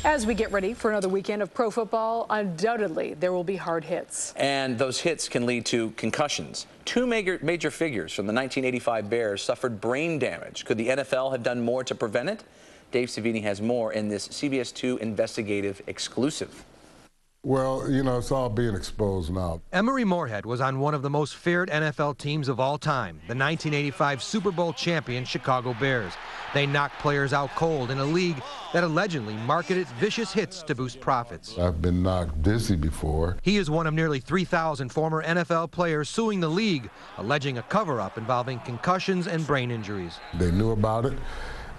As we get ready for another weekend of pro football, undoubtedly there will be hard hits. And those hits can lead to concussions. Two major figures from the 1985 Bears suffered brain damage. Could the NFL have done more to prevent it? Dave Savini has more in this CBS 2 investigative exclusive. Well, you know, it's all being exposed now. Emory Moorhead was on one of the most feared NFL teams of all time, the 1985 Super Bowl champion Chicago Bears. They knocked players out cold in a league that allegedly marketed vicious hits to boost profits. I've been knocked dizzy before. He is one of nearly 3,000 former NFL players suing the league, alleging a cover-up involving concussions and brain injuries. They knew about it.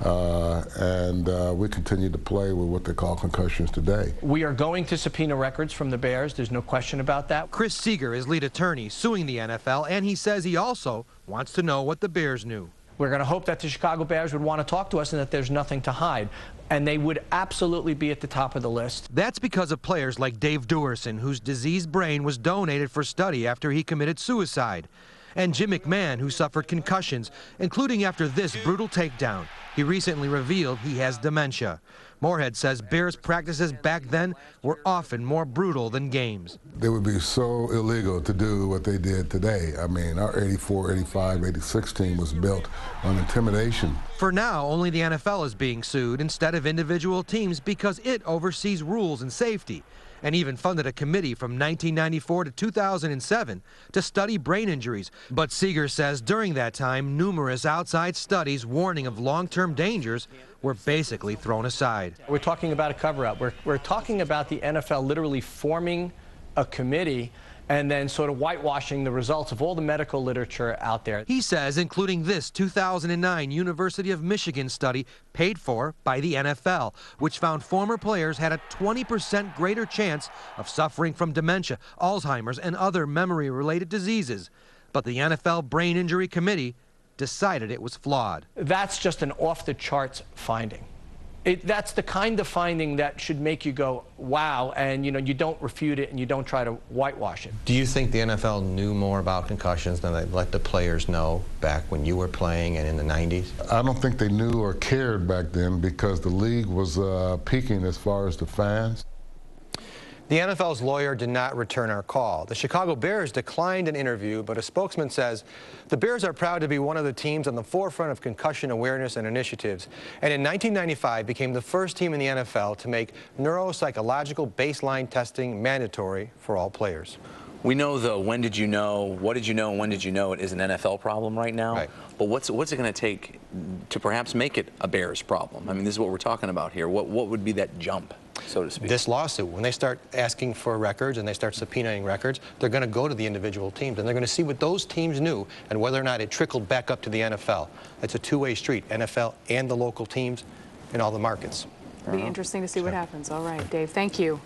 We continue to play with what they call concussions today. We are going to subpoena records from the Bears. There's no question about that. Chris Seeger is lead attorney suing the NFL, and he says he also wants to know what the Bears knew. We're going to hope that the Chicago Bears would want to talk to us and that there's nothing to hide. And they would absolutely be at the top of the list. That's because of players like Dave Duerson, whose diseased brain was donated for study after he committed suicide. And Jim McMahon, who suffered concussions, including after this brutal takedown. He recently revealed he has dementia. Moorhead says Bears practices back then were often more brutal than games. They would be so illegal to do what they did today. I mean, our 84, 85, 86 team was built on intimidation. For now, only the NFL is being sued instead of individual teams because it oversees rules and safety, and even funded a committee from 1994 to 2007 to study brain injuries. But Seeger says during that time, numerous outside studies warning of long-term dangers were basically thrown aside. We're talking about a cover-up. We're talking about the NFL literally forming a committee and then sort of whitewashing the results of all the medical literature out there. He says, including this 2009 University of Michigan study paid for by the NFL, which found former players had a 20% greater chance of suffering from dementia, Alzheimer's, and other memory-related diseases. But the NFL Brain Injury Committee decided it was flawed. That's just an off-the-charts finding. That's the kind of finding that should make you go, wow, and you don't refute it and you don't try to whitewash it. Do you think the NFL knew more about concussions than they let the players know back when you were playing and in the 90s? I don't think they knew or cared back then because the league was peaking as far as the fans. The NFL's lawyer did not return our call. The Chicago Bears declined an interview, but a spokesman says the Bears are proud to be one of the teams on the forefront of concussion awareness and initiatives, and in 1995 became the first team in the NFL to make neuropsychological baseline testing mandatory for all players. We know, though, when did you know, what did you know, and when did you know it is an NFL problem right now. Right. But what's it going to take to perhaps make it a Bears problem? I mean, this is what we're talking about here. What would be that jump, so to speak? This lawsuit, when they start asking for records and they start subpoenaing records, they're going to go to the individual teams and they're going to see what those teams knew and whether or not it trickled back up to the NFL. It's a two-way street, NFL and the local teams in all the markets. It'll be interesting to see what happens. All right, Dave, thank you.